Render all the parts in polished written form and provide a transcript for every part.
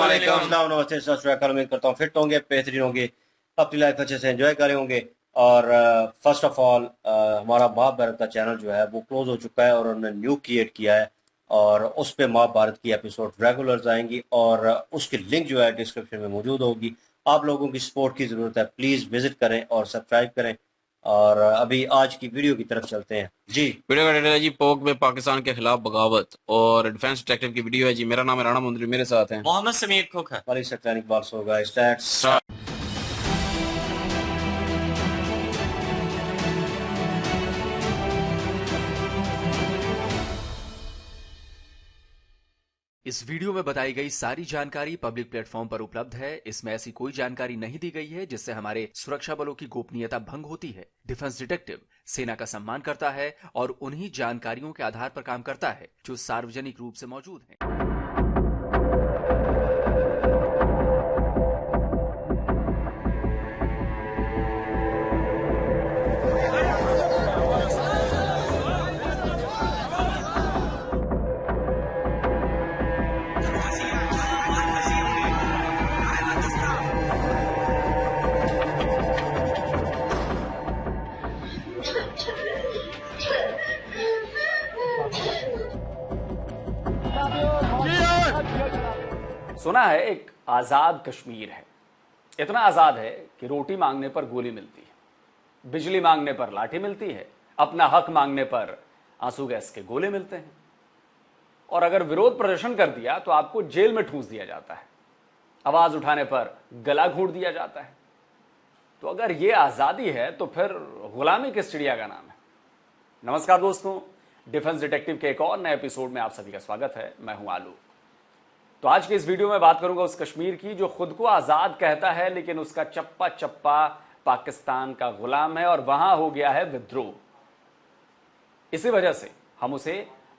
अस्सलाम नमस्ते सत श्री अकाल। उम्मीद करता हूँ फिट होंगे, बेहतरीन होंगे, अपनी लाइफ अच्छे से एंजॉय करे होंगे। और फर्स्ट ऑफ ऑल हमारा महाभारत का चैनल जो है वो क्लोज हो चुका है और उन्होंने न्यू क्रिएट किया है और उस पे महाभारत की एपिसोड रेगुलर्स आएंगी और उसकी लिंक जो है डिस्क्रिप्शन में मौजूद होगी। आप लोगों की सपोर्ट की ज़रूरत है, प्लीज़ विजिट करें और सब्सक्राइब करें। और अभी आज की वीडियो की तरफ चलते हैं जी। वीडियो का टाइटल है जी पोक में पाकिस्तान के खिलाफ बगावत और डिफेंस डिटेक्टिव की वीडियो है जी। मेरा नाम है राणा मुंदरी, मेरे साथ हैं मोहम्मद समीर खोखर। वाली सकता इकबाल होगा स्टार्ट। इस वीडियो में बताई गई सारी जानकारी पब्लिक प्लेटफॉर्म पर उपलब्ध है। इसमें ऐसी कोई जानकारी नहीं दी गई है जिससे हमारे सुरक्षा बलों की गोपनीयता भंग होती है। डिफेंस डिटेक्टिव सेना का सम्मान करता है और उन्हीं जानकारियों के आधार पर काम करता है जो सार्वजनिक रूप से मौजूद हैं। सुना है एक आजाद कश्मीर है। इतना आजाद है कि रोटी मांगने पर गोली मिलती है, बिजली मांगने पर लाठी मिलती है, अपना हक मांगने पर आंसू गैस के गोले मिलते हैं और अगर विरोध प्रदर्शन कर दिया तो आपको जेल में ठूंस दिया जाता है, आवाज उठाने पर गला घोंट दिया जाता है। तो अगर ये आजादी है तो फिर गुलामी किस चिड़िया का नाम है। नमस्कार दोस्तों, डिफेंस डिटेक्टिव के एक और नए एपिसोड में आप सभी का स्वागत है। मैं हूं आलू। तो आज के इस वीडियो में बात करूंगा उस कश्मीर की जो खुद को आजाद कहता है लेकिन उसका चप्पा चप्पा पाकिस्तान का गुलाम है और वहां हो गया है विद्रोह। इसी वजह से हम उसे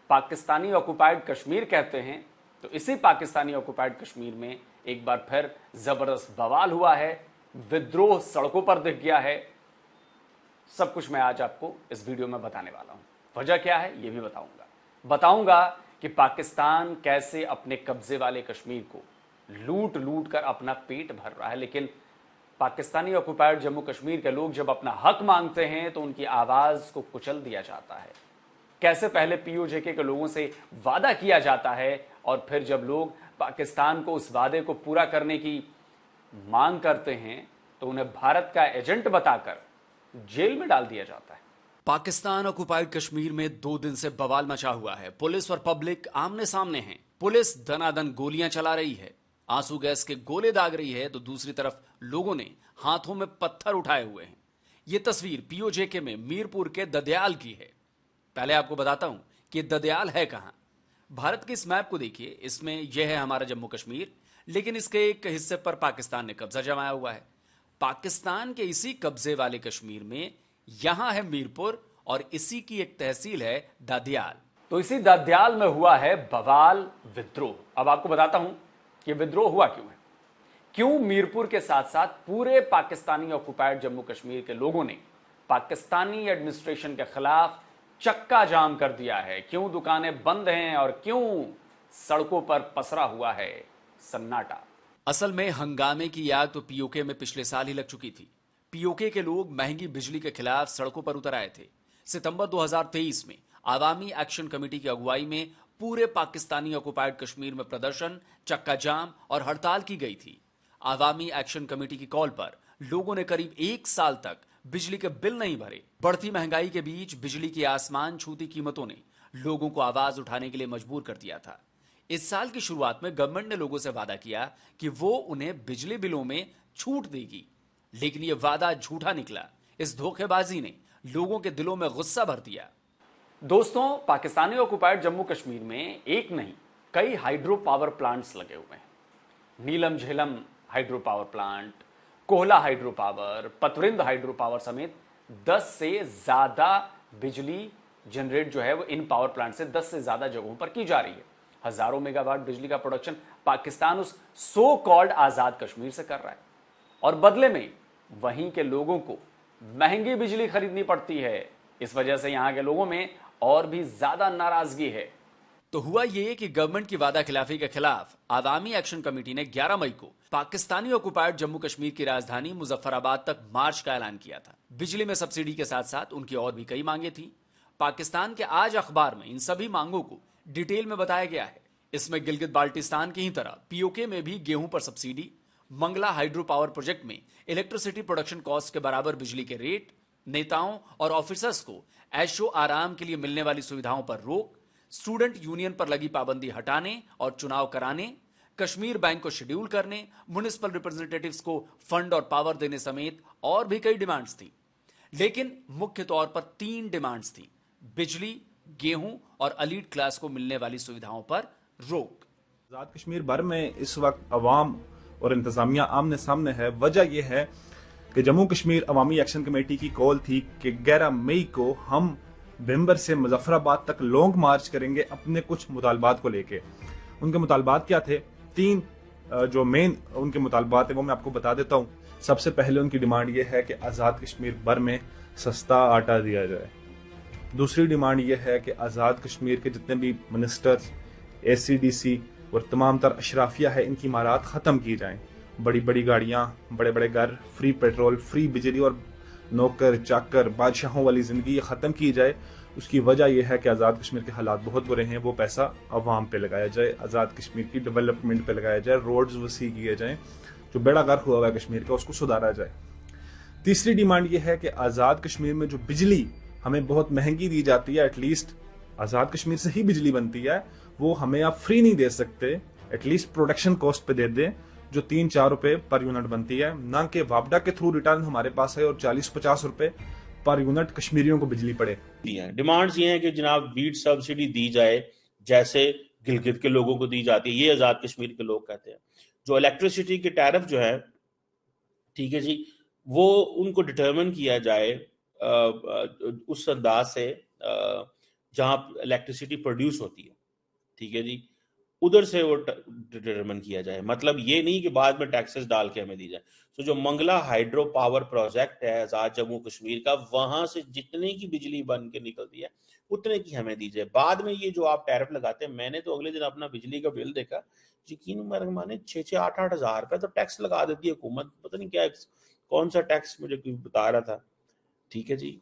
पाकिस्तानी ऑक्युपाइड कश्मीर कहते हैं। तो इसी पाकिस्तानी ऑक्युपाइड कश्मीर में एक बार फिर जबरदस्त बवाल हुआ है, विद्रोह सड़कों पर दिख गया है। सब कुछ मैं आज आपको इस वीडियो में बताने वाला हूं। वजह क्या है यह भी बताऊंगा कि पाकिस्तान कैसे अपने कब्जे वाले कश्मीर को लूट लूट कर अपना पेट भर रहा है, लेकिन पाकिस्तानी ऑक्युपाइड जम्मू कश्मीर के लोग जब अपना हक मांगते हैं तो उनकी आवाज को कुचल दिया जाता है। कैसे पहले पीओजेके के लोगों से वादा किया जाता है और फिर जब लोग पाकिस्तान को उस वादे को पूरा करने की मांग करते हैं तो उन्हें भारत का एजेंट बताकर जेल में डाल दिया जाता है। पाकिस्तान ऑक्युपाइड कश्मीर में 2 दिन से बवाल मचा हुआ है। पुलिस और पब्लिक आमने सामने हैं। पुलिस दनादन गोलियां चला रही है, आंसू गैस के गोले दाग रही है, तो दूसरी तरफ लोगों ने हाथों में पत्थर उठाए हुए हैं। यह तस्वीर पीओजेके में मीरपुर के ददयाल की है। पहले आपको बताता हूं कि ददयाल है कहां। भारत के इस मैप को देखिए, इसमें यह है हमारा जम्मू कश्मीर, लेकिन इसके एक हिस्से पर पाकिस्तान ने कब्जा जमाया हुआ है। पाकिस्तान के इसी कब्जे वाले कश्मीर में यहां है मीरपुर और इसी की एक तहसील है ददयाल। तो इसी ददयाल में हुआ है बवाल, विद्रोह। अब आपको बताता हूं कि विद्रोह हुआ क्यों है, क्यों मीरपुर के साथ साथ पूरे पाकिस्तानी ऑक्युपाइड जम्मू कश्मीर के लोगों ने पाकिस्तानी एडमिनिस्ट्रेशन के खिलाफ चक्का जाम कर दिया है, क्यों दुकानें बंद हैं और क्यों सड़कों पर पसरा हुआ है सन्नाटा। असल में हंगामे की आग तो पीओके में पिछले साल ही लग चुकी थी। पीओके के लोग महंगी बिजली के खिलाफ सड़कों पर उतर आए थे। सितंबर 2023 में आवामी एक्शन कमेटी की अगुवाई में पूरे पाकिस्तानी ऑक्युपाइड कश्मीर में प्रदर्शन, चक्का जाम और हड़ताल की गई थी। आवामी एक्शन कमेटी की कॉल पर लोगों ने करीब 1 साल तक बिजली के बिल नहीं भरे। बढ़ती महंगाई के बीच बिजली की आसमान छूती कीमतों ने लोगों को आवाज उठाने के लिए मजबूर कर दिया था। इस साल की शुरुआत में गवर्नमेंट ने लोगों से वादा किया कि वो उन्हें बिजली बिलों में छूट देगी, लेकिन यह वादा झूठा निकला। इस धोखेबाजी ने लोगों के दिलों में गुस्सा भर दिया। दोस्तों, पाकिस्तानी ऑक्युपाइड जम्मू कश्मीर में एक नहीं कई हाइड्रो पावर प्लांट्स लगे हुए हैं। Neelum Jhelum hydro power plant, Kohala hydro power, Patrind hydro power समेत 10 से ज्यादा बिजली जनरेट जो है वो इन पावर प्लांट से 10 से ज्यादा जगहों पर की जा रही है। हजारों मेगावाट बिजली का प्रोडक्शन पाकिस्तान उस सो कॉल्ड आजाद कश्मीर से कर रहा है और बदले में वहीं के लोगों को महंगी बिजली खरीदनी पड़ती है। इस वजह से यहां के लोगों में और भी ज्यादा नाराजगी है। تو ہوا یہ کہ گورنمنٹ کی وعدہ خلافی کے خلاف عوامی ایکشن کمیٹی نے 11 مئی کو پاکستانی آکوپائیڈ جموں کشمیر کی راجدھانی مظفر آباد تک مارچ کا اعلان کیا تھا۔ بجلی میں سبسڈی کے ساتھ ساتھ ان کی اور بھی کئی مانگیں تھیں۔ پاکستان کے آج اخبار میں ان سبھی مانگوں کو ڈیٹیل میں بتایا گیا ہے۔ اس میں گلگت بالٹستان کی ہی طرح پی او کے میں بھی گیہوں پر subsidy, Mangla hydro power project میں الیکٹریسٹی پروڈکشن کاسٹ کے برابر بجلی کے ریٹ، نیتاؤں اور آفیسرز کو عیش و آرام کے لیے ملنے والی سویدھاؤں پر روک، اسٹوڈنٹ یونین پر لگی پابندی ہٹانے اور چناؤ کرانے، کشمیر بینک کو شیڈیول کرنے، میونسپل ریپرزنٹیٹیوز کو فنڈ اور پاور دینے سمیت اور بھی کئی ڈیمانڈز تھیں۔ لیکن مکھ طور پر 3 ڈیمانڈز تھیں: بجلی، گیہوں اور الیٹ کلاس کو ملنے والی سویدھاؤں پر روک۔ آزاد کشمیر بھر میں اس وقت عوام اور انتظامیہ آمنے سامنے ہے۔ وجہ یہ ہے کہ جموں کشمیر عوامی ایکشن کمیٹی کی کال تھی کہ 11 مئی کو ہم بھمبر سے مظفر آباد تک لانگ مارچ کریں گے اپنے کچھ مطالبات کو لے کے۔ ان کے مطالبات کیا تھے؟ 3 جو مین ان کے مطالبات ہیں وہ میں آپ کو بتا دیتا ہوں۔ سب سے پہلے ان کی ڈیمانڈ یہ ہے کہ آزاد کشمیر بھر میں سستا آٹا دیا جائے۔ دوسری ڈیمانڈ یہ ہے کہ آزاد کشمیر کے جتنے بھی منسٹرز، اے سی ڈی سی اور تمام تر اشرافیہ ہے، ان کی امارات ختم کی جائیں۔ بڑی بڑی گاڑیاں، بڑے بڑے گھر، فری پیٹرول، فری بجلی اور نوکر چاکر بادشاہوں والی زندگی یہ ختم کی جائے۔ اس کی وجہ یہ ہے کہ آزاد کشمیر کے حالات بہت برے ہیں، وہ پیسہ عوام پہ لگایا جائے، آزاد کشمیر کی ڈیولپمنٹ پہ لگایا جائے، روڈز وسیع کیے جائیں، جو بیڑا غرق ہوا ہوا ہے کشمیر کا اس کو سدھارا جائے۔ تیسری ڈیمانڈ یہ ہے کہ آزاد کشمیر میں جو بجلی ہمیں بہت مہنگی دی جاتی ہے، ایٹ لیسٹ آزاد کشمیر سے ہی بجلی بنتی ہے، وہ ہمیں آپ فری نہیں دے سکتے، ایٹ لیسٹ پروڈکشن کاسٹ پہ دے دیں، جو 3-4 روپے پر یونٹ بنتی ہے، نہ کہ وابڈا کے تھرو ریٹرن ہمارے پاس ہے اور 40-50 روپے پر یونٹ کشمیریوں کو بجلی پڑے۔ ڈیمانڈز یہ ہیں کہ جناب ویٹ سبسڈی دی جائے جیسے گلگت کے لوگوں کو دی جاتی ہے، یہ آزاد کشمیر کے لوگ کہتے ہیں۔ جو الیکٹریسٹی کے ٹیرف جو ہے، ٹھیک ہے جی، وہ ان کو ڈٹرمن کیا جائے اس انداز سے جہاں الیکٹریسٹی پروڈیوس ہوتی ہے، ٹھیک ہے جی، ادھر سے وہ ڈٹرمن کیا جائے۔ مطلب یہ نہیں کہ بعد میں ٹیکسز ڈال کے ہمیں دی جائے۔ تو جو منگلا ہائیڈرو پاور پروجیکٹ ہے آزاد جموں کشمیر کا، وہاں سے جتنے کی بجلی بن کے نکلتی ہے اتنے کی ہمیں دی جائے۔ بعد میں یہ جو آپ ٹیرف لگاتے ہیں، میں نے تو اگلے دن اپنا بجلی کا بل دیکھا، یقین مانے 6-8 ہزار روپے تو ٹیکس لگا دیتی ہے حکومت، پتہ نہیں کیا کون سا ٹیکس مجھے بتا رہا تھا، ٹھیک ہے جی،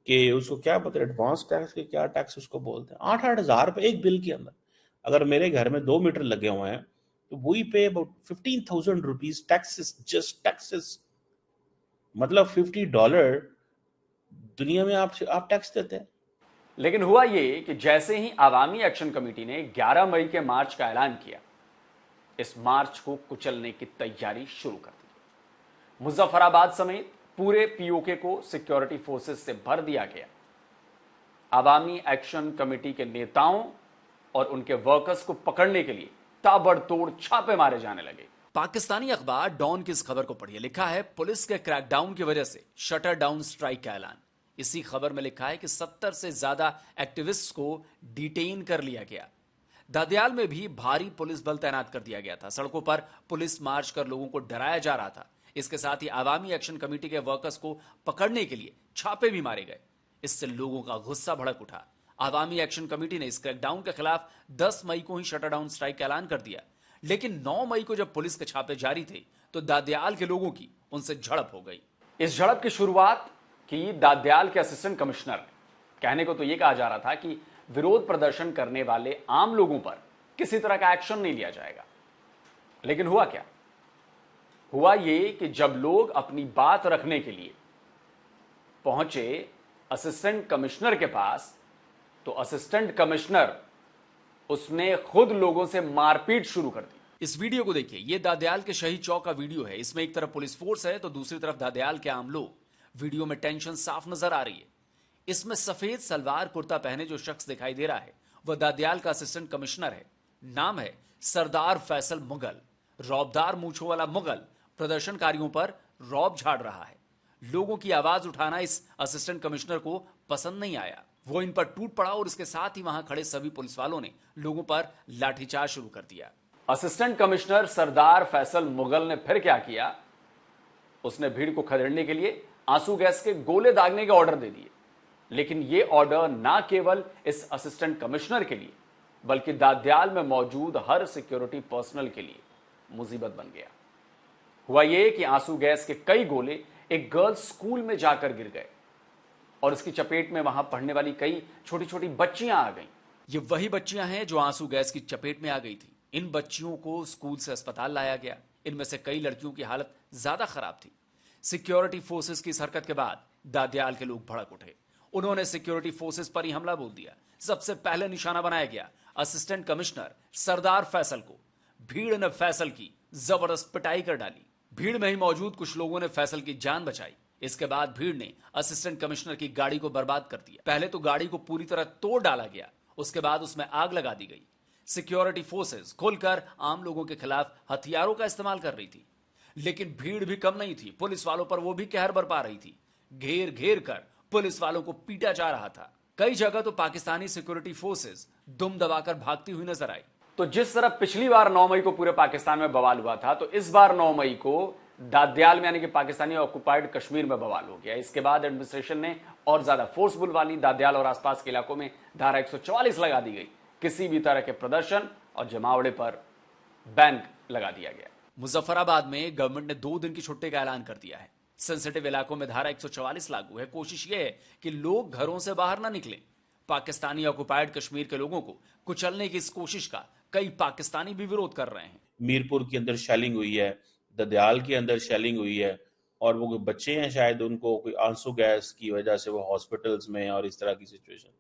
کہ اس کو کیا پتہ ایڈوانس ٹیکس کے کیا ٹیکس اس کو بولتے ہیں۔ 8-8 ہزار روپے ایک بل کے اندر۔ اگر میرے گھر میں 2 میٹر لگے ہوئے ہیں تو وہی pay about 15,000 rupees taxes, just taxes, مطلب $50 دنیا میں آپ ٹیکس دیتے ہیں۔ لیکن ہوا یہ کہ جیسے ہی عوامی ایکشن کمیٹی نے 11 مئی کے مارچ کا اعلان کیا، اس مارچ کو کچلنے کی تیاری شروع کر دی۔ مظفر آباد سمیت پورے پی او کے کو سیکیورٹی فورسز سے بھر دیا گیا۔ عوامی ایکشن کمیٹی کے نیتاؤں اور ان کے ورکرز کو پکڑنے کے لیے تابڑ توڑ چھاپے مارے جانے لگے۔ پاکستانی اخبار ڈان کی اس خبر کو پڑھیے، لکھا ہے پولیس کے کریک ڈاؤن کی وجہ سے شٹر ڈاؤن سٹرائک کا اعلان۔ اسی خبر میں لکھا ہے کہ 70 سے زیادہ ایکٹیوسٹ کو ڈیٹین کر لیا گیا۔ دادیال میں بھی بھاری پولیس بل تعینات کر دیا گیا تھا۔ سڑکوں پر پولیس مارچ کر لوگوں کو ڈرایا جا رہا تھا۔ اس کے ساتھ ہی عوامی ایکشن کمیٹی کے ورکرز کو پکڑنے کے لیے چھاپے بھی مارے گئے۔ اس سے لوگوں کا غصہ بھڑک اٹھا۔ عوامی ایکشن کمیٹی نے اس کریک ڈاؤن کے خلاف 10 مئی کو ہی شٹر ڈاؤن سٹرائک کا اعلان کر دیا، لیکن 9 مئی کو جب پولیس کے چھاپے جاری تھے تو دادیال کے لوگوں کی ان سے جھڑپ ہو گئی۔ اس جھڑپ کی شروعات کی دادیال کے اسسٹنٹ کمشنر نے۔ کہنے کو تو یہ کہا جا رہا تھا کہ وروध پردرشن کرنے والے عام لوگوں پر کسی طرح کا ایکشن نہیں لیا جائے گا، لیکن ہوا کیا؟ ہوا یہ کہ جب لوگ اپنی بات رکھنے کے لیے پہنچے اسسٹنٹ کمشنر کے پاس تو اسسٹنٹ کمشنر اس نے خود لوگوں سے مار پیٹ شروع کر دی۔ اس ویڈیو کو دیکھیے، یہ دادیال کے شہید چوک کا ویڈیو ہے۔ اس میں ایک طرف پولیس فورس ہے تو دوسری طرف دادیال کے عام لوگ۔ ویڈیو میں ٹینشن صاف نظر آ رہی ہے۔ اس میں سفید سلوار کرتا پہنے جو شخص دکھائی دے رہا ہے وہ دادیال کا اسسٹنٹ کمشنر ہے۔ نام ہے سردار فیصل مغل۔ رعبدار مونچھوں والا مغل پردرشن کاریوں پر رعب جھاڑ رہا ہے۔ لوگوں کی آواز اٹھانا اس اسسٹنٹ کمشنر کو پسند نہیں آیا۔ وہ ان پر ٹوٹ پڑا اور اس کے ساتھ ہی وہاں کھڑے سبھی پولیس والوں نے لوگوں پر لاٹھی چارج شروع کر دیا۔ اسسٹنٹ کمشنر سردار فیصل مغل نے پھر کیا کیا؟ اس نے بھیڑ کو کھدیڑنے کے لیے آنسو گیس کے گولے داغنے کے آرڈر دے دیے۔ لیکن یہ آرڈر نہ کیول اس اسسٹنٹ کمشنر کے لیے बल्कि दाद्याल में मौजूद हर सिक्योरिटी पर्सनल के लिए मुसीबत बन गया। हुआ ये कि आंसू गैस के कई गोले एक गर्ल्स स्कूल में जाकर गिर गए और इसकी चपेट में वहां पढ़ने वाली कई छोटी छोटी बच्चियां आ गईं। ये वही बच्चियां हैं जो आंसू गैस की चपेट में आ गई थी। इन बच्चियों को स्कूल से अस्पताल लाया गया। इनमें से कई लड़कियों की हालत ज्यादा खराब थी। सिक्योरिटी फोर्सेस की इस हरकत के बाद दाद्याल के लोग भड़क उठे। उन्होंने सिक्योरिटी फोर्सेस पर ही हमला बोल दिया। सबसे पहले निशाना बनाया गया असिस्टेंट कमिश्नर सरदार फैसल को। भीड़ ने फैसल की जबरदस्त पिटाई कर डाली। भीड़ में ही मौजूद कुछ लोगों ने फैसल की जान बचाई। इसके बाद भीड़ ने असिस्टेंट कमिश्नर की गाड़ी को बर्बाद कर दिया। पहले तो गाड़ी को पूरी तरह तोड़ डाला गया, उसके बाद उसमें आग लगा दी गई। सिक्योरिटी फोर्सेस खुलकर आम लोगों के खिलाफ हथियारों का इस्तेमाल कर रही थी, लेकिन भीड़ भी कम नहीं थी। पुलिस वालों पर वो भी कहर बरपा रही थी। घेर घेर कर पुलिस वालों को पीटा जा रहा था। कई जगह तो पाकिस्तानी सिक्योरिटी फोर्सेस दुम दबाकर भागती हुई नजर आई। तो जिस तरह पिछली बार 9 मई को पूरे पाकिस्तान में बवाल हुआ था, तो इस बार 9 मई को दाद्याल में यानी कि पाकिस्तानी ऑक्युपाइड कश्मीर में बवाल हो गया। इसके बाद एडमिनिस्ट्रेशन ने और ज्यादा फोर्स बुलवा ली। दाद्याल और आसपास के इलाकों में धारा 144 लगा दी गई। किसी भी तरह के प्रदर्शन और जमावड़े पर बैन लगा दिया गया। मुजफ्फराबाद में गवर्नमेंट ने 2 दिन की छुट्टी का ऐलान कर दिया है। सेंसिटिव इलाकों में धारा 144 लागू है। कोशिश यह है कि लोग घरों से बाहर ना निकलें। पाकिस्तानी ऑक्युपाइड कश्मीर के लोगों को कुचलने की इस कोशिश का कई पाकिस्तानी भी विरोध कर रहे हैं। मीरपुर के अंदर शेलिंग हुई है, ददयाल के अंदर शेलिंग हुई है, और वो बच्चे हैं शायद उनको कोई आंसू गैस की वजह से वो हॉस्पिटल्स में, और इस तरह की सिचुएशन।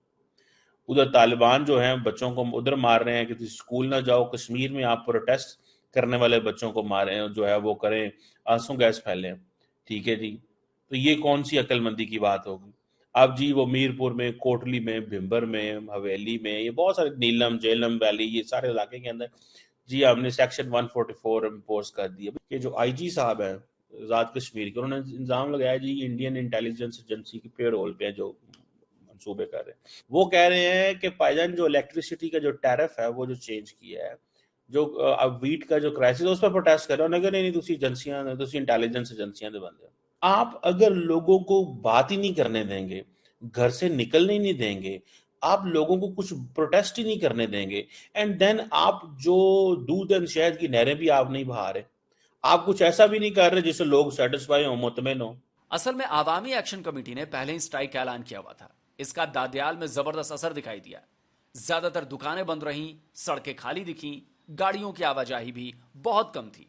उधर तालिबान जो हैं बच्चों को उधर मार रहे हैं कि तुम स्कूल ना जाओ। कश्मीर में आप प्रोटेस्ट करने वाले बच्चों को मारें, जो है वो करें, आंसू गैस फैलें। ठीक है जी, तो ये कौन सी अक्लमंदी की बात होगी? अब जी वो मीरपुर में, कोटली में, भिंबर में, हवेली में, ये बहुत सारे, नीलम, जेलम वैली, ये सारे इलाके के अंदर जी हमने सेक्शन 144 इम्पोज कर दिया। ये जो आईजी साहब हैं आजाद कश्मीर के, उन्होंने इल्जाम लगाया जी इंडियन इंटेलिजेंस एजेंसी की पेरोल पे जो मंसूबे कर रहे हैं। वो कह रहे हैं कि भाईजान जो इलेक्ट्रिसिटी का जो टैरिफ है वो जो चेंज किया है, जो अब वीट का जो क्राइसिस उस पर प्रोटेस्ट कर रहे हो। नहीं तुसी एजेंसियां, तुसी इंटेलिजेंस एजेंसियां दे बंदे। आप अगर लोगों को बात ही नहीं करने देंगे, घर से निकलने ही नहीं देंगे, आप लोगों को कुछ प्रोटेस्ट ही नहीं करने देंगे, एंड देन आप जो दूध एंड शहद की नहरें भी आप नहीं बहा रहे, आप कुछ ऐसा भी नहीं कर रहे जिससे लोग सेटिस्फाई हो, मुतमिन हो। असल में आवामी एक्शन कमेटी ने पहले ही स्ट्राइक का ऐलान किया हुआ था। इसका दाद्याल में जबरदस्त असर दिखाई दिया। ज्यादातर दुकानें बंद रहीं, सड़कें खाली दिखीं, गाड़ियों की आवाजाही भी बहुत कम थी।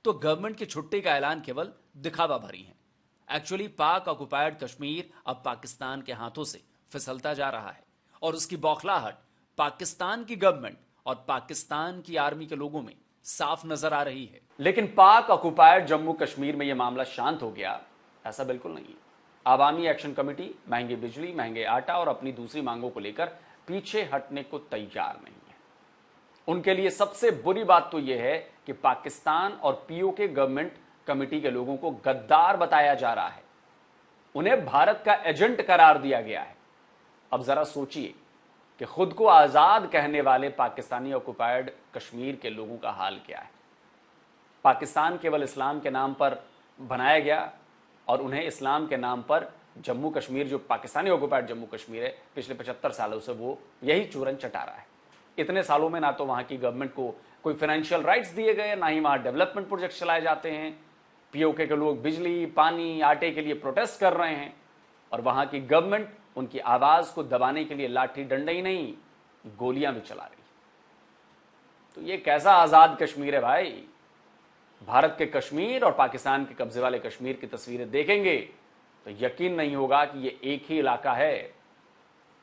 तो गवर्नमेंट की छुट्टी का ऐलान केवल दिखावा भरी है। एक्चुअली पाक ऑक्युपाइड कश्मीर अब पाकिस्तान के हाथों से फिसलता जा रहा है, और उसकी बौखलाहट पाकिस्तान की गवर्नमेंट और पाकिस्तान की आर्मी के लोगों में साफ नजर आ रही है। लेकिन पाक ऑक्युपाइड जम्मू कश्मीर में यह मामला शांत हो गया, ऐसा बिल्कुल नहीं है। आवामी एक्शन कमेटी महंगी बिजली, महंगे आटा और अपनी दूसरी मांगों को लेकर पीछे हटने को तैयार नहीं है। उनके लिए सबसे बुरी बात तो यह है कि पाकिस्तान और पीओके गवर्नमेंट कमेटी के लोगों को गद्दार बताया जा रहा है। उन्हें भारत का एजेंट करार दिया गया है। अब जरा सोचिए कि खुद को आजाद कहने वाले पाकिस्तानी ऑक्युपाइड कश्मीर के लोगों का हाल क्या है। पाकिस्तान केवल इस्लाम के नाम पर बनाया गया, और उन्हें इस्लाम के नाम पर जम्मू कश्मीर, जो पाकिस्तानी ऑक्युपाइड जम्मू कश्मीर है, पिछले 75 सालों से वो यही चूरन चटा रहा है। इतने सालों में ना तो वहां की गवर्नमेंट को कोई फाइनेंशियल राइट्स दिए गए, ना ही वहां डेवलपमेंट प्रोजेक्ट चलाए जाते हैं। पीओके के लोग बिजली, पानी, आटे के लिए प्रोटेस्ट कर रहे हैं, और वहां की गवर्नमेंट उनकी आवाज को दबाने के लिए लाठी डंडा ही नहीं, गोलियां भी चला रही। तो ये कैसा आजाद कश्मीर है भाई? भारत के कश्मीर और पाकिस्तान के कब्जे वाले कश्मीर की तस्वीरें देखेंगे तो यकीन नहीं होगा कि ये एक ही इलाका है।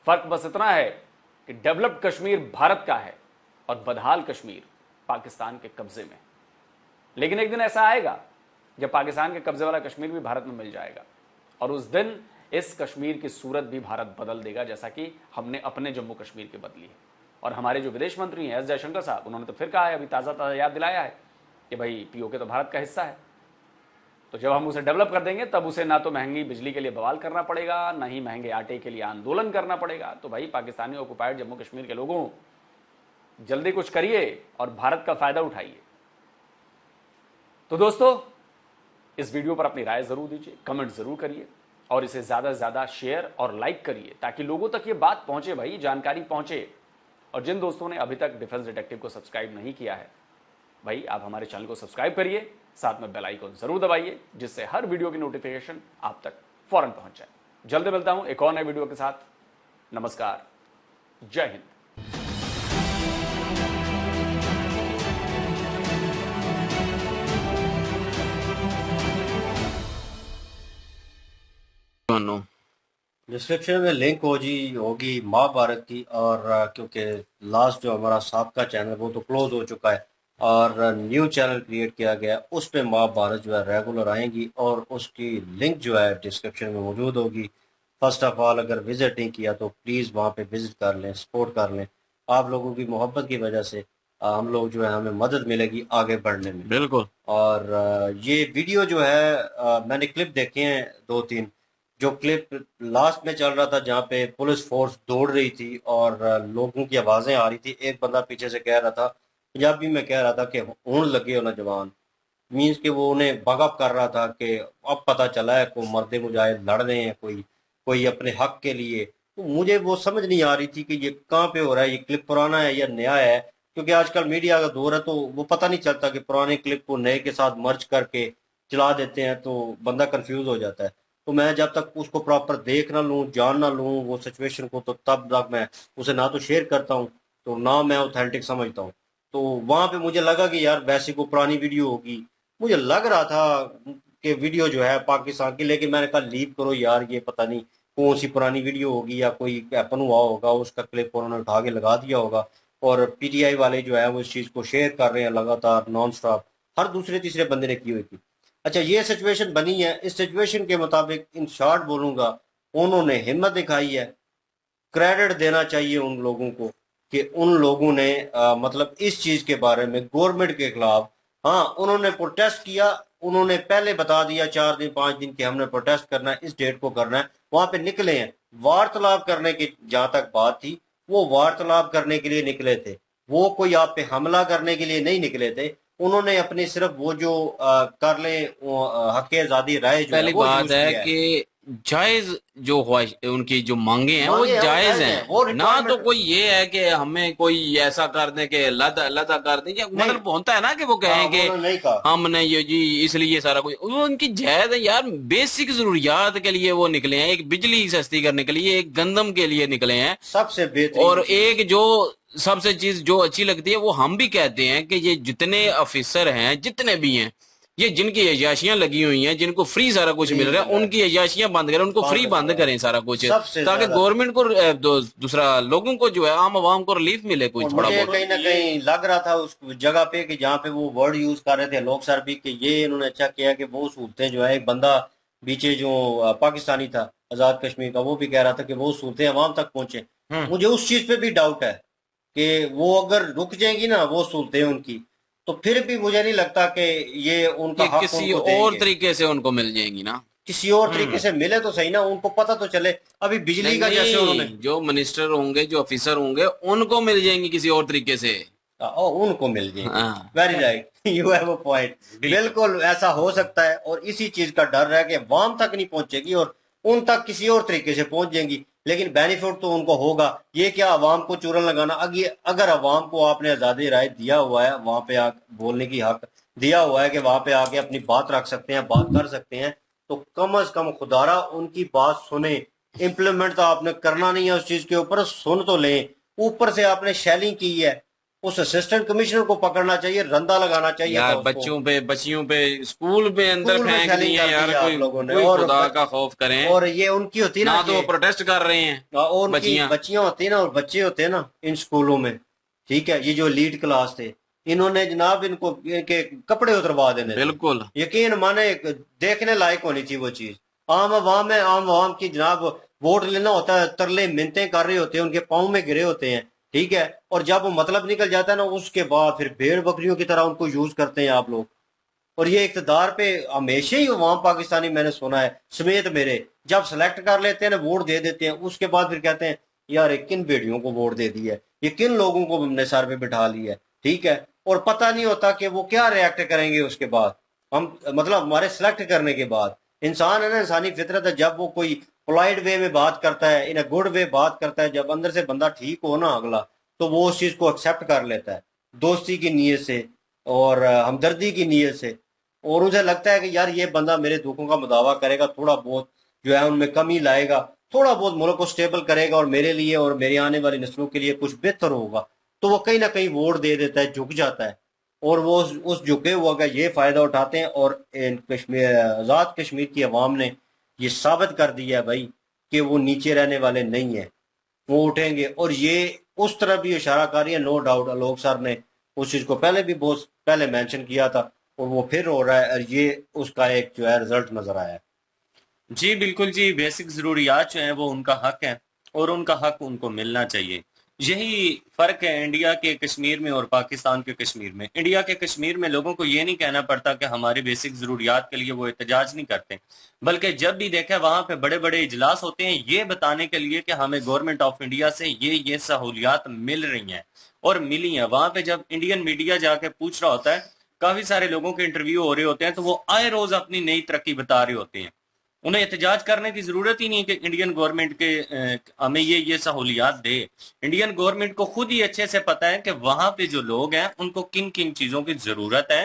फर्क बस इतना है कि डेवलप्ड कश्मीर भारत का है और बदहाल कश्मीर पाकिस्तान के कब्जे में। लेकिन एक दिन ऐसा आएगा जब पाकिस्तान के कब्जे वाला कश्मीर भी भारत में मिल जाएगा, और उस दिन इस कश्मीर की सूरत भी भारत बदल देगा, जैसा कि हमने अपने जम्मू कश्मीर की बदली है। और हमारे जो विदेश मंत्री हैं एस जयशंकर साहब, उन्होंने तो फिर कहा है, अभी ताज़ा याद दिलाया है कि भाई पीओके तो भारत का हिस्सा है, तो जब हम उसे डेवलप कर देंगे तब उसे ना तो महंगी बिजली के लिए बवाल करना पड़ेगा, ना ही महंगे आटे के लिए आंदोलन करना पड़ेगा। तो भाई पाकिस्तानी ऑक्युपाइड जम्मू कश्मीर के लोगों, जल्दी कुछ करिए और भारत का फायदा उठाइए। तो दोस्तों, इस वीडियो पर अपनी राय जरूर दीजिए, कमेंट जरूर करिए, और इसे ज्यादा से ज्यादा शेयर और लाइक करिए ताकि लोगों तक ये बात पहुंचे, भाई जानकारी पहुंचे। और जिन दोस्तों ने अभी तक डिफेंस डिटेक्टिव को सब्सक्राइब नहीं किया है, भाई आप हमारे चैनल को सब्सक्राइब करिए, साथ में बेल आइकन जरूर दबाइए, जिससे हर वीडियो की नोटिफिकेशन आप तक फौरन पहुंच जाए। जल्द मिलता हूं एक और नए वीडियो के साथ। नमस्कार, जय हिंद। डिस्क्रिप्शन में लिंक होगी महाभारत की, और क्योंकि लास्ट जो हमारा साबका चैनल वो तो क्लोज हो चुका है और न्यू चैनल क्रिएट किया गया, उस पे महाभारत जो है रेगुलर आएंगी और उसकी लिंक जो है डिस्क्रिप्शन में मौजूद होगी। फर्स्ट ऑफ ऑल अगर विजिट नहीं किया तो प्लीज़ वहाँ पे विजिट कर लें, सपोर्ट कर लें। आप लोगों की मोहब्बत की वजह से हम लोग जो है हमें मदद मिलेगी आगे बढ़ने में। बिल्कुल। और ये वीडियो जो है मैंने क्लिप देखे हैं 2-3, जो क्लिप लास्ट में चल रहा था जहाँ पे पुलिस फोर्स दौड़ रही थी और लोगों की आवाज़ें आ रही थी। एक बंदा पीछे से कह रहा था, पंजाबी में कह रहा था कि ऊँट लगे हो नौजवान, मीन्स कि वो उन्हें बगअप कर रहा था कि अब पता चला है कोई मर्द मुजाहिद लड़ रहे हैं, कोई अपने हक के लिए। तो मुझे वो समझ नहीं आ रही थी कि ये कहाँ पे हो रहा है, ये क्लिप पुराना है या नया है, क्योंकि आजकल मीडिया का दौर है तो वो पता नहीं चलता कि पुराने क्लिप को नए के साथ मर्ज करके चला देते हैं, तो बंदा कंफ्यूज हो जाता है। तो मैं जब तक उसको प्रॉपर देख ना लूँ, जान ना लूँ वो सिचुएशन को, तो तब तक मैं उसे ना तो शेयर करता हूँ तो ना मैं ऑथेंटिक समझता हूँ। तो वहां पे मुझे लगा कि यार वैसे को पुरानी वीडियो होगी, मुझे लग रहा था कि वीडियो जो है पाकिस्तान की, लेकिन मैंने कहा लीव करो यार, ये पता नहीं कौन सी पुरानी वीडियो होगी या कोई हैपन हुआ होगा, उसका क्लिप उन्होंने उठा के लगा दिया होगा। और पीटीआई वाले जो है वो इस चीज को शेयर कर रहे हैं लगातार नॉन स्टॉप, हर दूसरे तीसरे बंदे ने की हुई थी। अच्छा, ये सिचुएशन बनी है, इस सिचुएशन के मुताबिक इन शॉर्ट बोलूंगा, उन्होंने हिम्मत दिखाई है। क्रेडिट देना चाहिए उन लोगों को कि उन लोगों ने मतलब इस चीज के बारे में गवर्नमेंट के खिलाफ, हाँ उन्होंने प्रोटेस्ट किया, उन्होंने पहले बता दिया 4 दिन 5 दिन कि हमने प्रोटेस्ट करना है, इस डेट को करना है, वहां पे निकले हैं। वार्तालाप करने की जहां तक बात थी, वो वार्तालाप करने के लिए निकले थे, वो कोई आप पे हमला करने के लिए नहीं निकले थे। उन्होंने अपनी सिर्फ वो जो कर ले हक आजादी राय जो है पहली वो बात यूज है किया है। कि जायज जो उनकी जो मांगे हैं वो मांगे हैं, जायज हैं, वो हैं ना। तो requirement- कोई ये है कि हमें कोई ऐसा कर दे कि लदा कर दें, या मतलब होता है ना कि वो हाँ, कहें वो कि उन्होंने नहीं कहा। हमने ये जी इसलिए सारा कुछ, वो उनकी जायज है यार। बेसिक जरूरियात के लिए वो निकले हैं, एक बिजली सस्ती करने के लिए, एक गंदम के लिए निकले हैं। सबसे बेहतरीन और चीज। एक जो सबसे चीज जो अच्छी लगती है वो हम भी कहते हैं कि ये जितने ऑफिसर हैं जितने भी हैं, ये जिनकी अयाशियां लगी हुई हैं, जिनको फ्री सारा कुछ मिल रहा है, उनकी अयाशियां बंद करें, उनको फ्री बंद करें सारा कुछ, सबसे ताकि ज्यादा। गवर्नमेंट को दूसरा लोगों को जो है आम आवाम को रिलीफ मिले कोई और थोड़ा मुझे बहुत। कहीं ना कहीं लग रहा था उस जगह पे कि जहाँ पे वो वर्ड यूज कर रहे थे लोग सर भी, कि ये इन्होंने अच्छा किया कि वो सूरतें जो है, एक बंदा पीछे जो पाकिस्तानी था आजाद कश्मीर का, वो भी कह रहा था कि वो सूरतें अवाम तक पहुंचे। मुझे उस चीज पे भी डाउट है कि वो अगर रुक जाएंगी ना वो सूरतें उनकी, तो फिर भी मुझे नहीं लगता कि ये उनका ये हक किसी उनको और देंगे। तरीके से उनको मिल जाएंगी ना, किसी और तरीके से मिले तो सही ना, उनको पता तो चले। अभी बिजली का जैसे उन्होंने जो मिनिस्टर होंगे, जो ऑफिसर होंगे, उनको मिल जाएंगी किसी और तरीके से। उनको मिल जाएंगे। हाँ। Very right, you have a point. बिल्कुल ऐसा हो सकता है, और इसी चीज का डर है कि अवाम तक नहीं पहुंचेगी और उन तक किसी और तरीके से पहुंच जाएंगी, लेकिन बेनिफिट तो उनको होगा। ये क्या अवाम को चूरन लगाना, अगर अवाम को आपने आजादी राय दिया हुआ है, वहां पे बोलने की हक दिया हुआ है कि वहां पे आके अपनी बात रख सकते हैं, बात कर सकते हैं, तो कम से कम खुदारा उनकी बात सुने। इम्प्लीमेंट तो आपने करना नहीं है उस चीज के ऊपर, सुन तो लें। ऊपर से आपने शेलिंग की है, उस असिस्टेंट कमिश्नर को पकड़ना चाहिए, रंदा लगाना चाहिए यार था उसको। बच्चियों पे स्कूल में अंदर स्कूल में फेंक शेलिंग दी कर है दी यार। है आप कोई लोगों ने, कोई और खुदा का खौफ करें। और ये उनकी होती ना ना, तो वो प्रोटेस्ट कर रहे हैं और उनकी बच्चियां। बच्चियां होती ना और बच्चे होते ना इन स्कूलों में, ठीक है, ये जो लीड क्लास थे, इन्होंने जनाब इनको इनके कपड़े उतरवा देने थे। बिल्कुल। यकीन माने देखने लायक होनी थी वो चीज। आम आवाम है, आम आवाम की जनाब वोट लेना होता है, तरले मिन्नतें कर रहे होते हैं, उनके पाँव में गिरे होते हैं, ठीक है, और जब वो मतलब निकल जाता है ना, उसके बाद फिर भेड़ बकरियों की तरह उनको यूज करते हैं आप लोग। और ये इक़्तिदार पे हमेशा ही वहां पाकिस्तानी मैंने सुना है समेत मेरे, जब सेलेक्ट कर लेते हैं ना, वोट दे देते हैं, उसके बाद फिर कहते हैं यार किन बेटियों को वोट दे दिया है, ये किन लोगों को हमने सर पे बिठा लिया है, ठीक है, और पता नहीं होता कि वो क्या रिएक्ट करेंगे उसके बाद। हम मतलब हमारे सेलेक्ट करने के बाद, इंसान है ना, इंसानी फितरत है, जब वो कोई पोलाइट वे में बात करता है, इन अ गुड वे बात करता है, जब अंदर से बंदा ठीक हो ना अगला, تو وہ اس چیز کو ایکسیپٹ کر لیتا ہے دوستی کی نیت سے اور ہمدردی کی نیت سے، اور اسے لگتا ہے کہ یار یہ بندہ میرے دکھوں کا مداوع کرے گا، تھوڑا بہت جو ہے ان میں کمی لائے گا، تھوڑا بہت ملک کو سٹیبل کرے گا اور میرے لیے اور میری آنے والی نسلوں کے لیے کچھ بہتر ہوگا، تو وہ کہیں نہ کہیں ووٹ دے دیتا ہے، جھک جاتا ہے، اور وہ اس جھکے ہوا کا یہ فائدہ اٹھاتے ہیں۔ اور آزاد کشمیر کی عوام نے یہ ثابت کر دیا ہے بھائی کہ وہ نیچے رہنے والے نہیں ہیں، وہ اٹھیں گے، اور یہ اس طرح بھی اشارہ کاری ہے، نو ڈاؤٹ آلوک سر نے اس چیز کو پہلے بھی بہت پہلے مینشن کیا تھا، اور وہ پھر ہو رہا ہے، اور یہ اس کا ایک جو ہے رزلٹ نظر آیا ہے۔ جی بالکل جی، بیسک ضروریات جو ہیں وہ ان کا حق ہے، اور ان کا حق ان کو ملنا چاہیے۔ یہی فرق ہے انڈیا کے کشمیر میں اور پاکستان کے کشمیر میں۔ انڈیا کے کشمیر میں لوگوں کو یہ نہیں کہنا پڑتا کہ ہماری بیسک ضروریات کے لیے وہ احتجاج نہیں کرتے، بلکہ جب بھی دیکھیں وہاں پہ بڑے بڑے اجلاس ہوتے ہیں یہ بتانے کے لیے کہ ہمیں گورنمنٹ آف انڈیا سے یہ سہولیات مل رہی ہیں اور ملی ہیں۔ وہاں پہ جب انڈین میڈیا جا کے پوچھ رہا ہوتا ہے، کافی سارے لوگوں کے انٹرویو ہو رہے ہوتے ہیں، تو وہ آئے روز اپنی نئی ترقی بتا رہے ہوتے ہیں۔ انہیں احتجاج کرنے کی ضرورت ہی نہیں کہ انڈین گورنمنٹ کے ہمیں یہ سہولیات دے۔ انڈین گورنمنٹ کو خود ہی اچھے سے پتا ہے کہ وہاں پہ جو لوگ ہیں ان کو کن کن چیزوں کی ضرورت ہے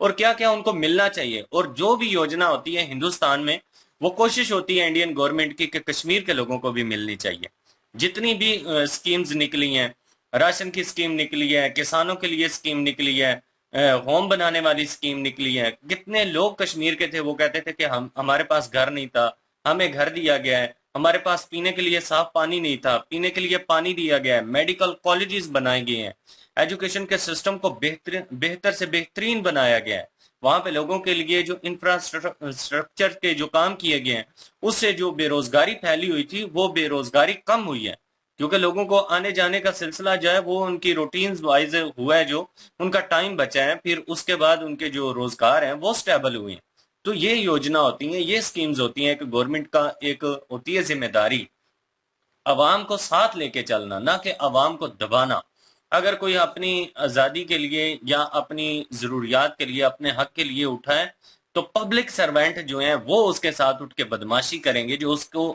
اور کیا کیا ان کو ملنا چاہیے، اور جو بھی یوجنا ہوتی ہے ہندوستان میں وہ کوشش ہوتی ہے انڈین گورنمنٹ کی کہ کشمیر کے لوگوں کو بھی ملنی چاہیے۔ جتنی بھی سکیمز نکلی ہیں، راشن کی سکیم نکلی ہے، کسانوں کے لیے سکیم نکلی ہے، ہوم بنانے والی سکیم نکلی ہے، کتنے لوگ کشمیر کے تھے وہ کہتے تھے کہ ہمارے پاس گھر نہیں تھا، ہمیں گھر دیا گیا ہے، ہمارے پاس پینے کے لیے صاف پانی نہیں تھا، پینے کے لیے پانی دیا گیا ہے، میڈیکل کالجز بنائے گئے ہیں، ایجوکیشن کے سسٹم کو بہتر سے بہترین بنایا گیا ہے۔ وہاں پہ لوگوں کے لیے جو انفراسٹرکچر کے جو کام کیے گئے ہیں اس سے جو بے روزگاری پھیلی ہوئی تھی وہ بے روزگاری کم ہوئی ہے، کیونکہ لوگوں کو آنے جانے کا سلسلہ جو ہے وہ ان کی روٹینز وائز ہوا ہے، جو ان کا ٹائم بچا ہے، پھر اس کے بعد ان کے جو روزگار ہیں وہ سٹیبل ہوئے ہیں۔ تو یہ یوجنا ہوتی ہیں، یہ سکیمز ہوتی ہیں کہ گورنمنٹ کا ایک ہوتی ہے ذمہ داری عوام کو ساتھ لے کے چلنا، نہ کہ عوام کو دبانا۔ اگر کوئی اپنی آزادی کے لیے یا اپنی ضروریات کے لیے اپنے حق کے لیے اٹھائے تو پبلک سروینٹ جو ہیں وہ اس کے ساتھ اٹھ کے بدماشی کریں گے، جو اس کو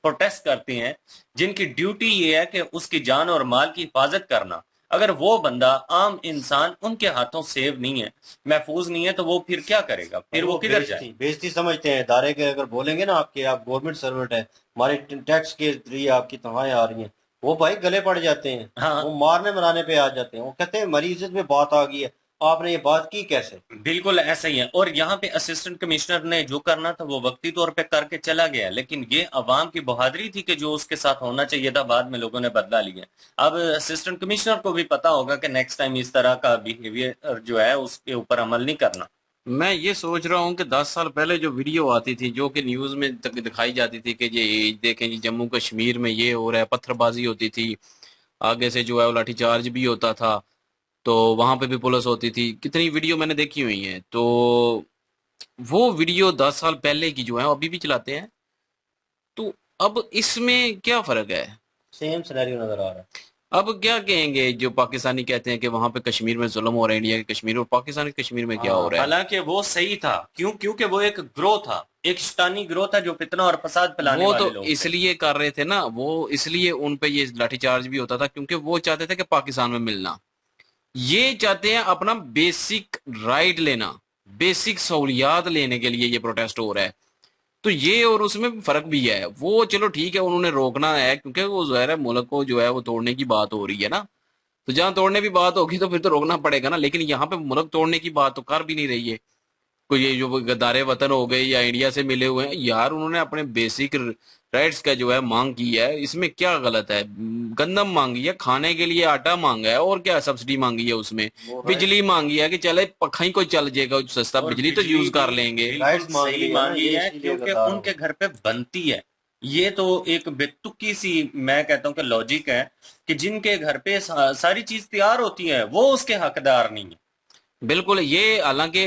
پروٹیسٹ کرتے ہیں، جن کی ڈیوٹی یہ ہے کہ اس کی جان اور مال کی حفاظت کرنا۔ اگر وہ بندہ عام انسان ان کے ہاتھوں سیو نہیں ہے، محفوظ نہیں ہے، تو وہ پھر کیا کرے گا؟ پھر وہ کدھر جائے؟ بےزتی سمجھتے ہیں ادارے کے، اگر بولیں گے نا آپ کے آپ گورنمنٹ سرونٹ ہیں، ہمارے ٹیکس کے ذریعے آپ کی تنخواہیں آ رہی ہیں، وہ بھائی گلے پڑ جاتے ہیں، ہاں وہ مارنے منانے پہ آ جاتے ہیں، وہ کہتے ہیں ہماری عزت میں بات آ گئی ہے، آپ نے یہ بات کی کیسے؟ بالکل ایسا ہی ہے۔ اور یہاں پہ اسسٹنٹ کمشنر نے جو کرنا تھا وہ وقتی طور پہ کر کے چلا گیا، لیکن یہ عوام کی بہادری تھی کہ جو اس کے ساتھ ہونا چاہیے تھا بعد میں لوگوں نے بدلا لیا۔ اب اسسٹنٹ کمشنر کو بھی پتا ہوگا کہ نیکسٹ ٹائم اس طرح کا بیہیویئر جو ہے اس کے اوپر عمل نہیں کرنا۔ میں یہ سوچ رہا ہوں کہ 10 سال پہلے جو ویڈیو آتی تھی جو کہ نیوز میں دکھائی جاتی تھی کہ یہ دیکھیں جی جموں کشمیر میں یہ ہو رہا ہے، پتھر بازی ہوتی تھی، آگے سے جو ہے وہ لاٹھی چارج بھی ہوتا تھا، تو وہاں پہ بھی پولیس ہوتی تھی، کتنی ویڈیو میں نے دیکھی ہوئی ہیں، تو وہ ویڈیو 10 سال پہلے کی جو ہے ابھی بھی چلاتے ہیں، تو اب اس میں کیا فرق ہے؟ سیم سینیریو نظر آ رہا ہے۔ اب کیا کہیں گے جو پاکستانی کہتے ہیں کہ وہاں پہ کشمیر میں ظلم ہو رہا ہے، انڈیا کے کشمیر اور پاکستان کے کشمیر میں کیا ہو رہا ہے؟ حالانکہ وہ صحیح تھا، کیونکہ وہ ایک گروہ تھا، ایک شیطانی گروہ تھا جو فتنہ اور فساد پھیلانے وہ والے تو لوگ اس تھے۔ لیے کر رہے تھے نا، وہ اس لیے ان پہ یہ لاٹھی چارج بھی ہوتا تھا کیونکہ وہ چاہتے تھے کہ پاکستان میں ملنا، یہ چاہتے ہیں اپنا بیسک رائٹ لینا، بیسک سہولیات لینے کے لیے یہ پروٹیسٹ ہو رہا ہے۔ تو یہ اور اس میں فرق بھی ہے، وہ چلو ٹھیک ہے انہوں نے روکنا ہے کیونکہ وہ ظاہر ہے ملک کو جو ہے وہ توڑنے کی بات ہو رہی ہے نا، تو جہاں توڑنے کی بات ہوگی تو پھر تو روکنا پڑے گا نا، لیکن یہاں پہ ملک توڑنے کی بات تو کر بھی نہیں رہی ہے کوئی۔ یہ جو غدار وطن ہو گئے یا انڈیا سے ملے ہوئے ہیں یار، انہوں نے اپنے بیسک رائٹس کا جو ہے مانگ کی ہے، اس میں کیا غلط ہے؟ گندم مانگی ہے، کھانے کے لیے آٹا مانگا ہے، اور کیا سبسڈی مانگی ہے، اس میں بجلی مانگی ہے کہ چلے پکھا ہی کوئی چل جائے گا سستا اور بجلی تو یوز کر لیں گے۔ بالکل صحیح مانگی ہے کیونکہ ان کے گھر پہ بنتی ہے۔ یہ تو ایک بے تکی سی میں کہتا ہوں کہ لاجک ہے کہ جن کے گھر پہ ساری چیز تیار ہوتی ہے وہ اس کے حقدار نہیں ہے۔ بالکل، یہ حالانکہ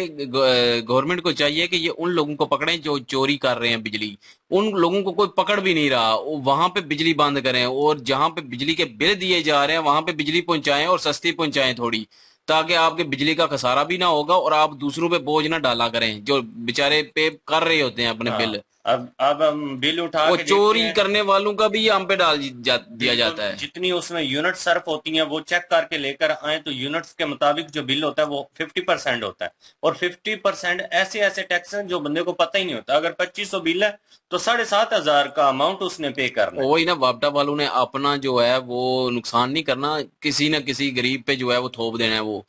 گورنمنٹ کو چاہیے کہ یہ ان لوگوں کو پکڑیں جو چوری کر رہے ہیں بجلی، ان لوگوں کو کوئی پکڑ بھی نہیں رہا، وہاں پہ بجلی بند کریں، اور جہاں پہ بجلی کے بل دیے جا رہے ہیں وہاں پہ بجلی پہنچائیں اور سستی پہنچائیں تھوڑی، تاکہ آپ کے بجلی کا خسارہ بھی نہ ہوگا اور آپ دوسروں پہ بوجھ نہ ڈالا کریں جو بیچارے پے کر رہے ہوتے ہیں اپنے بل۔ अब हम बिल उठा वो के देखते चोरी हैं, करने वालों का भी हम पे डाल दिया जाता है। जितनी उसमें यूनिट सर्फ होती हैं वो चेक करके लेकर आए तो यूनिट्स के मुताबिक जो बिल होता है वो 50% होता है, और 50% ऐसे ऐसे टैक्स हैं जो बंदे को पता ही नहीं होता। अगर 2500 बिल है तो 7,500 का अमाउंट उसने पे करना है। वही ना, वापडा वालों ने अपना जो है वो नुकसान नहीं करना, किसी न किसी गरीब पे जो है वो थोप देना है। वो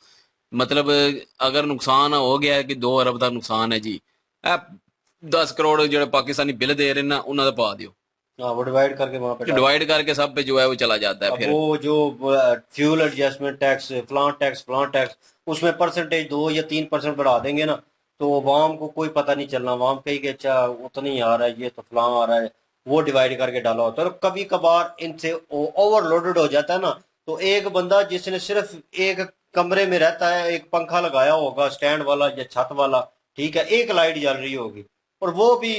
मतलब अगर नुकसान हो गया है कि 2 अरब का नुकसान है जी, 10 करोड़ जो पाकिस्तानी बिल दे रहे ना उन्होंने पा दियो, हाँ, वो डिवाइड करके वहां पे डाल। डिवाइड करके सब पे जो है वो चला जाता है। अब फिर वो जो फ्यूल एडजस्टमेंट टैक्स, फलां टैक्स, उसमें परसेंटेज 2 या 3% बढ़ा देंगे ना, तो अवाम को कोई पता नहीं चलना। अवाम कही कि अच्छा उतना ही आ रहा है, ये तो फलां आ रहा है, वो डिवाइड करके डाला होता है। और कभी कभार इनसे ओवरलोडेड हो जाता है ना, तो एक बंदा जिसने सिर्फ एक कमरे में रहता है, एक पंखा लगाया होगा स्टैंड वाला या छत वाला, ठीक है, एक लाइट जल रही होगी, और वो भी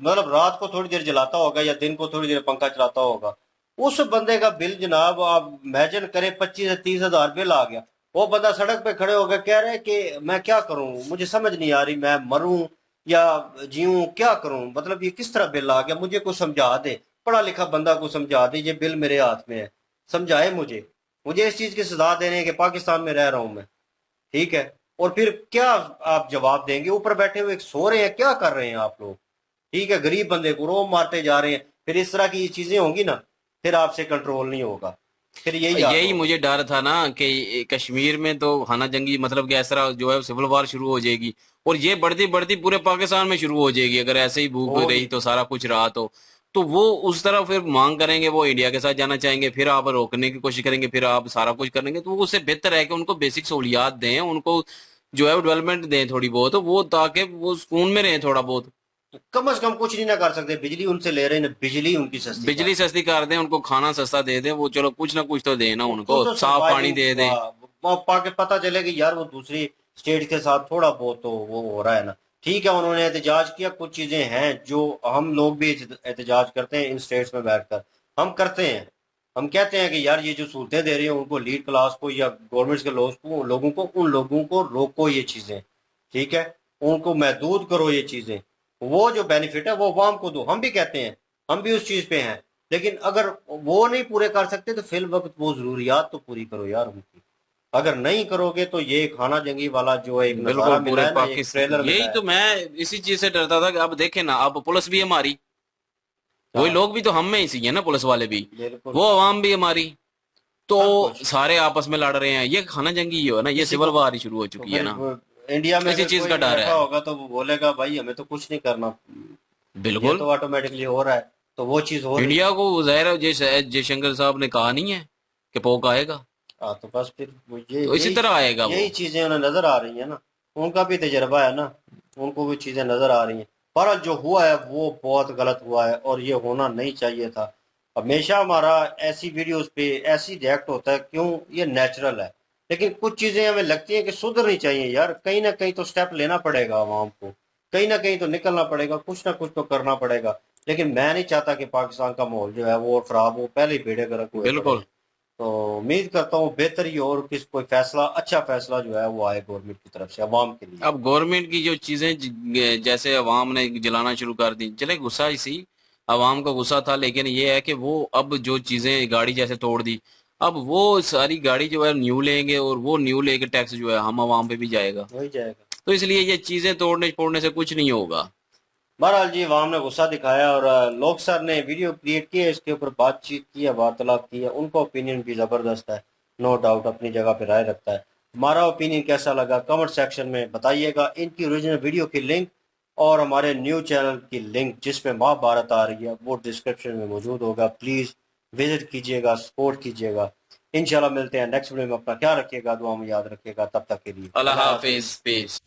मतलब रात को थोड़ी देर जलाता होगा या दिन को थोड़ी देर पंखा चलाता होगा, उस बंदे का बिल जनाब आप इमेजिन करें 25 से 30 हजार बिल आ गया। वो बंदा सड़क पे खड़े होकर कह रहे हैं कि मैं क्या करूं, मुझे समझ नहीं आ रही, मैं मरूं या जीऊं, क्या करूं, मतलब ये किस तरह बिल आ गया, मुझे कुछ समझा दे, पढ़ा लिखा बंदा को समझा दे, ये बिल मेरे हाथ में है, समझाए मुझे, मुझे इस चीज की सजा देने के पाकिस्तान में रह रहा हूं मैं, ठीक है। और फिर क्या आप जवाब देंगे, ऊपर बैठे हुए सो रहे हैं, क्या कर रहे हैं आप लोग, ठीक है, गरीब बंदे को रोम मारते जा रहे हैं। फिर इस तरह की चीजें होंगी ना, फिर आपसे कंट्रोल नहीं होगा, फिर यही हाल यही होगा। मुझे डर था ना कि कश्मीर में तो खाना जंगी, मतलब कि ऐसा जो है सिविल वार शुरू हो जाएगी, और ये बढ़ती बढ़ती पूरे पाकिस्तान में शुरू हो जाएगी अगर ऐसे ही भूख और रही तो सारा कुछ रहा तो वो उस तरफ फिर मांग करेंगे, वो इंडिया के साथ जाना चाहेंगे, फिर आप रोकने की कोशिश करेंगे, फिर आप सारा कुछ करेंगे। तो वो उससे बेहतर है कि उनको बेसिक सहूलियात दें, उनको जो है वो डेवलपमेंट दें थोड़ी बहुत, वो ताकि वो सुकून में रहें थोड़ा बहुत। कम से कम कुछ नहीं ना कर सकते, बिजली उनसे ले रहे हैं, बिजली उनकी सस्ती कर, बिजली सस्ती कर दें, उनको खाना सस्ता दे दें, वो चलो कुछ ना कुछ तो दें ना, उनको कुछ तो साफ पानी सर्वाइविंग दे दें। पाके पता चले कि यार वो दूसरी स्टेट के साथ थोड़ा बहुत तो वो हो रहा है ना, ठीक है। उन्होंने एहतजाज किया, कुछ चीजें हैं जो हम लोग भी एहतजाज करते हैं इन स्टेट्स में बैठकर, हम करते हैं, हम कहते हैं कि यार ये जो सहूलतें दे रही हैं उनको, लीड क्लास को या गवर्नमेंट के लोगों को, उन लोगों को रोको ये चीजें, ठीक है, उनको महदूद करो ये चीजें, वो जो बेनिफिट है वो अवाम को दो। हम भी कहते हैं, हम भी उस चीज पे हैं, लेकिन अगर वो नहीं पूरे कर सकते तो फिल वक्त वो जरूरियात तो पूरी करो यार उनकी। अगर नहीं करोगे तो ये खाना जंगी वाला जो एक नजारा बिल्कुल मिला पूरे है ना, एक पाकिस्तान, ट्रेलर मिला यही है। तो मैं इसी चीज से डरता था कि अब देखे ना, अब पुलिस भी हमारी, वही हाँ, लोग भी तो हम में ही सी है ना, पुलिस वाले भी, बिल्कुल, वो अवाम भी हमारी, तो सब कुछ। सारे आपस में लड़ रहे हैं। ये खाना जंगी ही हो ना, ये किसी सिविल को वार ही शुरू हो तो चुकी है फिर ना, इंडिया में इसी अगर चीज कोई का भी डर बैठा है। होगा तो वो बोलेगा भाई हमें तो कुछ नहीं करना, ये बिल्कुल, तो ऑटोमेटिकली हो रहा है, तो वो चीज हो रही इंडिया है। को ज़ाहिर है जयशंकर साहब ने कहा नहीं है कि पोक आएगा, हाँ, तो बस फिर वो ये तो इसी यही तरह आएगा वो। यही चीजें उन्हें नजर आ रही है ना, उनका भी तजर्बा है ना, उनको भी चीजें नजर आ रही हैं। पर जो हुआ है वो बहुत गलत हुआ है और ये होना नहीं चाहिए था। हमेशा हमारा ऐसी वीडियोस पे ऐसी रिएक्ट होता है, क्यों, ये नेचुरल है, लेकिन कुछ चीजें हमें लगती हैं कि सुधरनी चाहिए यार, कहीं ना कहीं तो स्टेप लेना पड़ेगा आवाम को, कहीं ना कहीं तो निकलना पड़ेगा, कुछ ना कुछ तो करना पड़ेगा। लेकिन मैं नहीं चाहता कि पाकिस्तान का माहौल जो है वो और खराब हो, पहले ही बेड़े गर्क हुए पड़े बिल्कुल। हैं। तो उम्मीद करता हूँ बेहतर ही हो और किस कोई फैसला, अच्छा फैसला जो है वो आए गवर्नमेंट की तरफ से अवाम के लिए। अब गवर्नमेंट की जो चीजें जैसे अवाम ने जलाना शुरू कर दी, चले गुस्सा ही सी, अवाम को गुस्सा था, लेकिन ये है कि वो अब जो चीजें गाड़ी जैसे तोड़ दी, अब वो सारी गाड़ी जो है न्यू लेंगे, और वो न्यू लेके टैक्स जो है हम अवाम पे भी जाएगा। हो ही जाएगा। तो इसलिए ये चीजें तोड़ने फोड़ने से कुछ नहीं होगा। बहरहाल जी, अवाम ने गुस्सा दिखाया और लोग सर ने वीडियो क्रिएट की है, इसके ऊपर बातचीत की है, वार्तालाप की है, उनका ओपिनियन भी ज़बरदस्त है, नो डाउट अपनी जगह पे राय रखता है। हमारा ओपिनियन कैसा लगा कमेंट सेक्शन में बताइएगा। इनकी ओरिजिनल वीडियो की लिंक और हमारे न्यू चैनल की लिंक जिसमें महाभारत आ रही है वो डिस्क्रिप्शन में मौजूद होगा, प्लीज़ विजिट कीजिएगा, सपोर्ट कीजिएगा। इंशाल्लाह मिलते हैं नेक्स्ट वीडियो में। अपना ख्याल रखिएगा, दुआ में याद रखिएगा, तब तक के लिए अल्लाह अल्लाह हाफिज़। हाफिज, पीस।